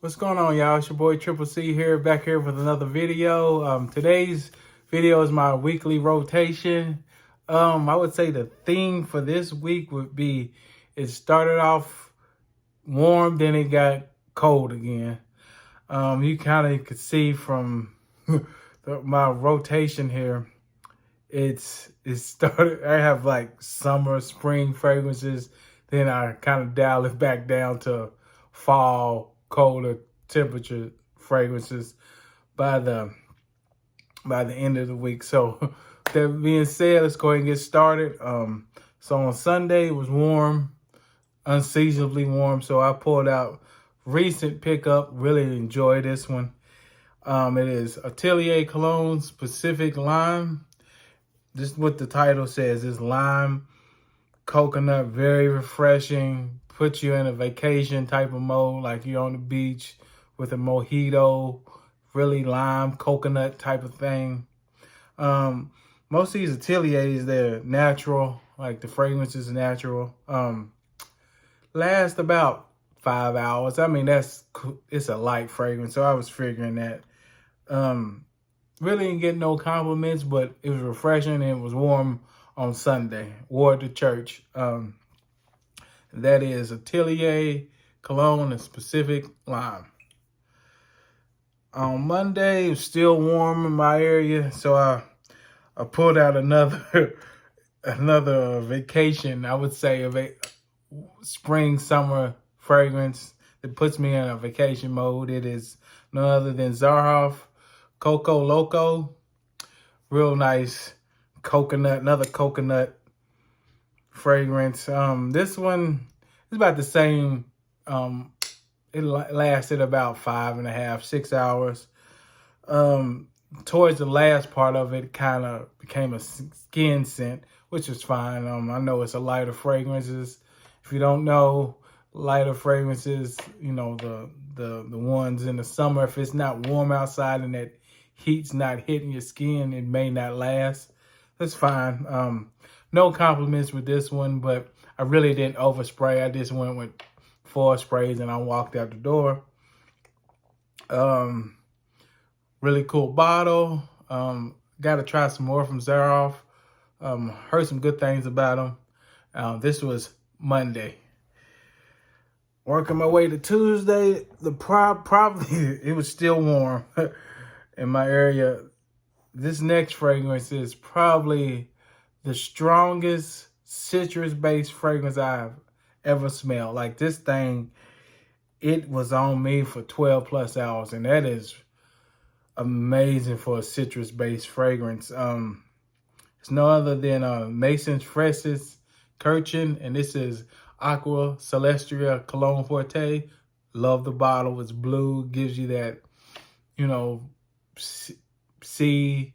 What's going on, y'all? It's your boy Triple C here, back here with another video. Today's video is my weekly rotation. I would say the theme for this week would be it started off warm, then it got cold again. You kind of could see from my rotation here. It started. I have like summer, spring fragrances. Then I kind of dial it back down to fall, colder temperature fragrances by the end of the week. So that being said, let's go ahead and get started. So on Sunday it was warm, unseasonably warm. So I pulled out recent pickup. Really enjoy this one. It is Atelier Cologne's Pacific Lime. This is what the title says. It's lime, coconut, very refreshing. Puts you in a vacation type of mode, like you're on the beach with a mojito, really lime, coconut type of thing. Most of these Ateliers, they're natural, like the fragrance is natural. Last about 5 hours. I mean, it's a light fragrance, so I was figuring that. Really didn't get no compliments, but it was refreshing and it was warm on Sunday. Wore it to church. That is Atelier Cologne and Pacific Lime. On Monday, it was still warm in my area, so I pulled out another another vacation. I would say a spring summer fragrance that puts me in a vacation mode. It is none other than Xarhoff Coco Loco. Real nice coconut, another coconut fragrance. This one is about the same. It lasted about 5.5, 6 hours. Towards the last part of it, kind of became a skin scent, which is fine. I know it's a lighter fragrances. If you don't know, lighter fragrances, you know, the ones in the summer, if it's not warm outside and that heat's not hitting your skin, it may not last. That's fine. No compliments with this one, but I really didn't overspray. I just went with 4 sprays and I walked out the door. Really cool bottle. Got to try some more from Xarhoff. Heard some good things about them. This was Monday. Working my way to Tuesday, probably it was still warm in my area. This next fragrance is probably the strongest citrus-based fragrance I've ever smelled. Like this thing, it was on me for 12 plus hours, and that is amazing for a citrus-based fragrance. It's no other than Mason's Freshes Kirchen, and this is Aqua Celestia Cologne Forte. Love the bottle. It's blue, gives you that, you know, sea,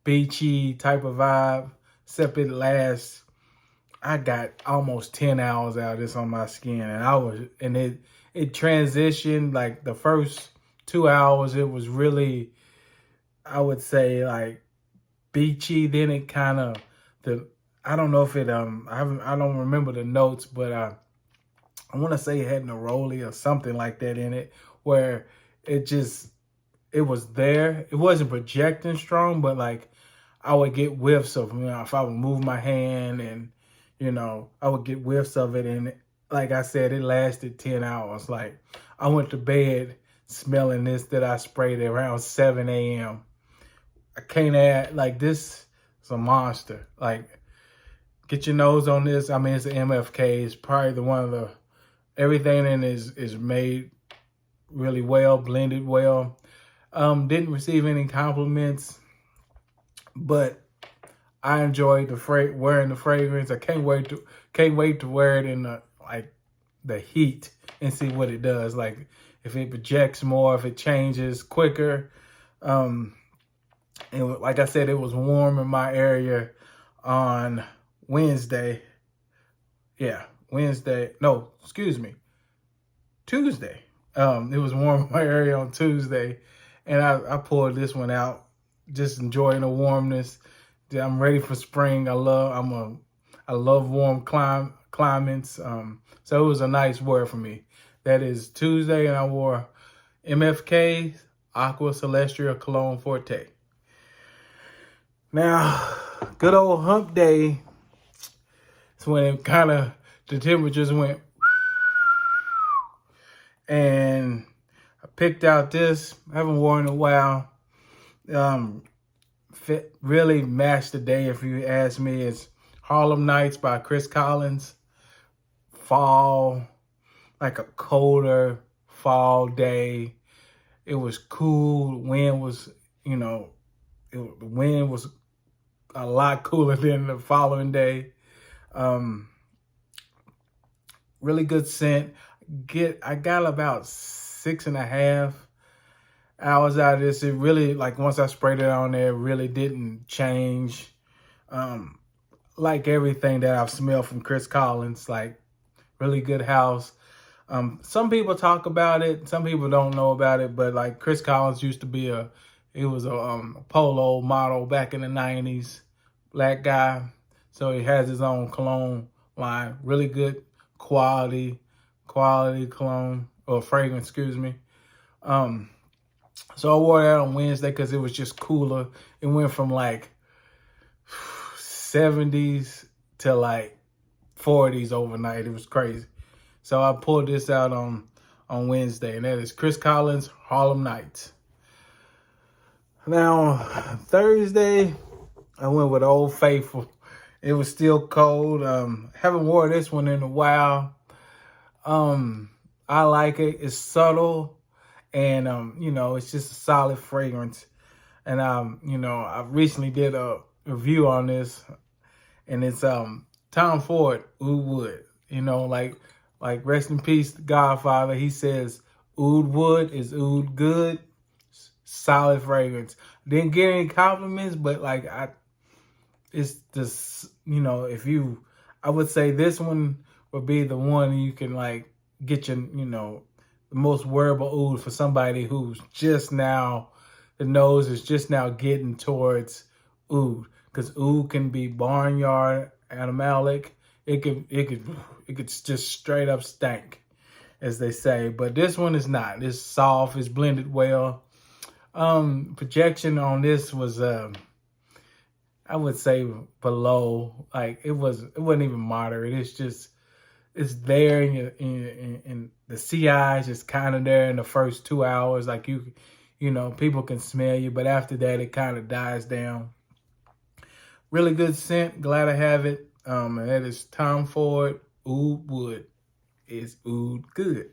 beachy type of vibe. Except it lasts, I got almost 10 hours out of this on my skin, and it transitioned. Like the first 2 hours, it was really, I would say, like beachy. Then it kind of, I don't know if it I don't remember the notes, but I want to say it had neroli or something like that in it, where it was there. It wasn't projecting strong, but like I would get whiffs of, you know, if I would move my hand, and, you know, I would get whiffs of it. And like I said, it lasted 10 hours. Like I went to bed smelling this that I sprayed around 7 a.m. I can't add, like, this is a monster. Like, get your nose on this. I mean, it's an MFK. It's probably everything in it is made really well, blended well. Didn't receive any compliments, but I enjoyed wearing the fragrance. I can't wait to wear it in the heat and see what it does. Like if it projects more, if it changes quicker. And like I said, it was warm in my area on Wednesday. Yeah, Wednesday. No, excuse me, Tuesday. It was warm in my area on Tuesday, and I pulled this one out, just enjoying the warmness. I'm ready for spring. I love warm climates. So it was a nice wear for me. That is Tuesday, and I wore MFK Aqua Celestial Cologne Forte. Now, good old hump day. It's when it kind of, the temperatures went, and I picked out this. I haven't worn it in a while. Fit really matched the day, if you ask me. It's Harlem Nights by Chris Collins. Fall, like a colder fall day. It was cool. Wind was, the wind was a lot cooler than the following day. Really good scent. I got about 6.5 hours out of this. It really, like, once I sprayed it on there, it really didn't change. Like everything that I've smelled from Chris Collins, like, really good house. Some people talk about it. Some people don't know about it, but like Chris Collins used to be a polo model back in the 90s, black guy. So he has his own cologne line, really good quality cologne or fragrance, excuse me. So I wore that on Wednesday because it was just cooler. It went from like 70s to like 40s overnight. It was crazy. So I pulled this out on Wednesday, and that is Chris Collins Harlem Nights. Now, Thursday, I went with Old Faithful. It was still cold. Haven't worn this one in a while. I like it. It's subtle, and it's just a solid fragrance. And I recently did a review on this, and it's Tom Ford Oud Wood. Like rest in peace, the Godfather. He says Oud Wood is oud good, solid fragrance. Didn't get any compliments, but like it's just I would say this one would be the one you can like get your the most wearable oud for somebody who's just now, the nose is just now getting towards oud, because oud can be barnyard, animalic. It could just straight up stank, as they say. But this one is not. It's soft. It's blended well. Projection on this was I would say below. Like it wasn't even moderate. It's there in the CI is just kind of there in the first 2 hours. Like people can smell you, but after that it kind of dies down. Really good scent. Glad I have it. And that is Tom Ford Oud Wood. It's oud good.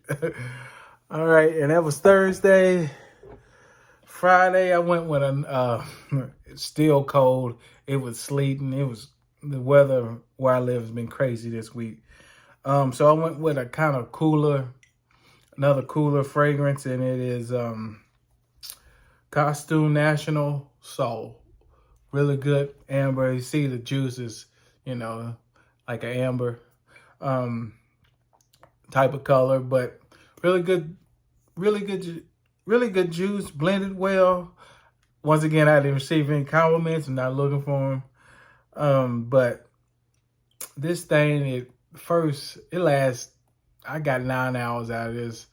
All right, and that was Thursday. Friday, I went with it's still cold. It was sleeting. The weather where I live has been crazy this week. So I went with a kind of another cooler fragrance, and it is Costume National Soul. Really good amber. You see the juices, like an amber type of color, but really good juice, blended well. Once again, I didn't receive any compliments. I'm not looking for them. But this thing, I got 9 hours out of this.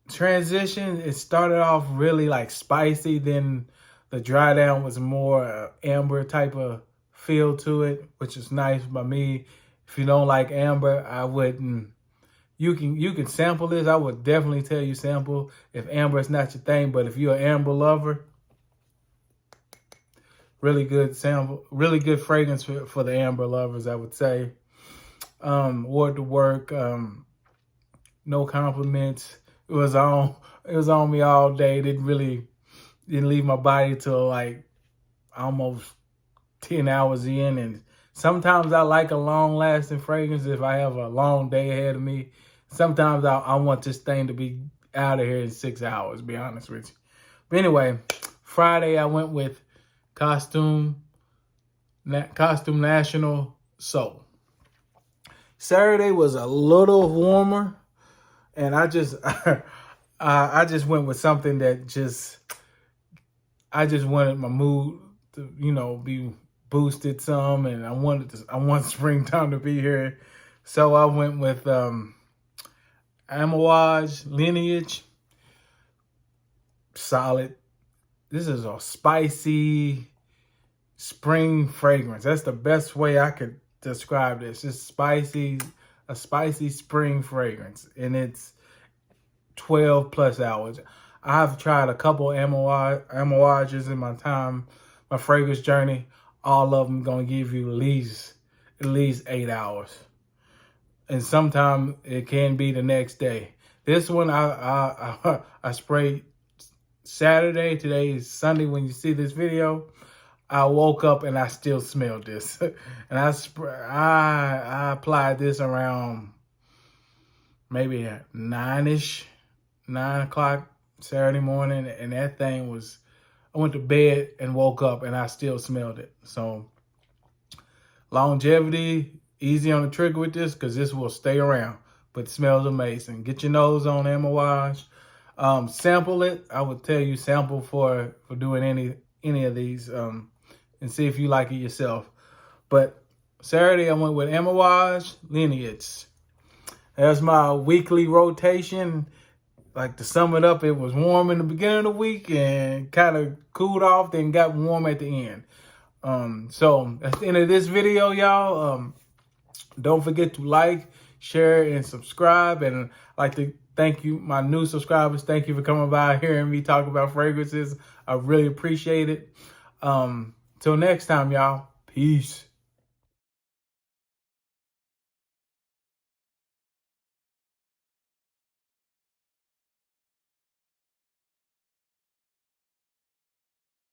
Transition, it started off really like spicy, then the dry down was more amber type of feel to it, which is nice by me. If you don't like amber, I wouldn't. You can sample this. I would definitely tell you sample if amber is not your thing. But if you're an amber lover, really good sample, really good fragrance for the amber lovers, I would say. Wore it to work. No compliments. It was on me all day. Didn't leave my body till like almost 10 hours in. And sometimes I like a long lasting fragrance if I have a long day ahead of me. Sometimes I want this thing to be out of here in 6 hours, to be honest with you. But anyway, Friday I went with Costume National Soul. Saturday was a little warmer, and I just I just went with something that I just wanted my mood to be boosted some, and I want springtime to be here, so I went with Amouage Lineage solid. This is a spicy spring fragrance. That's the best way I could describe this. It's spicy, a spicy spring fragrance, and it's 12 plus hours. I've tried a couple Amouages in my time, my fragrance journey. All of them gonna give you at least 8 hours, and sometimes it can be the next day. This one I sprayed Saturday. Today is Sunday when you see this video. I woke up and I still smelled this, and I applied this around maybe 9 o'clock Saturday morning, and that thing was, I went to bed and woke up and I still smelled it. So longevity, easy on the trigger with this because this will stay around, but it smells amazing. Get your nose on Amouage. Sample it. I would tell you sample for doing any of these and see if you like it yourself. But Saturday I went with Amouage Lineage. That's my weekly rotation. Like, to sum it up, it was warm in the beginning of the week and kind of cooled off, then got warm at the end. So that's the end of this video, y'all. Don't forget to like, share, and subscribe. And I'd like to thank you, my new subscribers. Thank you for coming by, hearing me talk about fragrances. I really appreciate it. Till next time, y'all. Peace.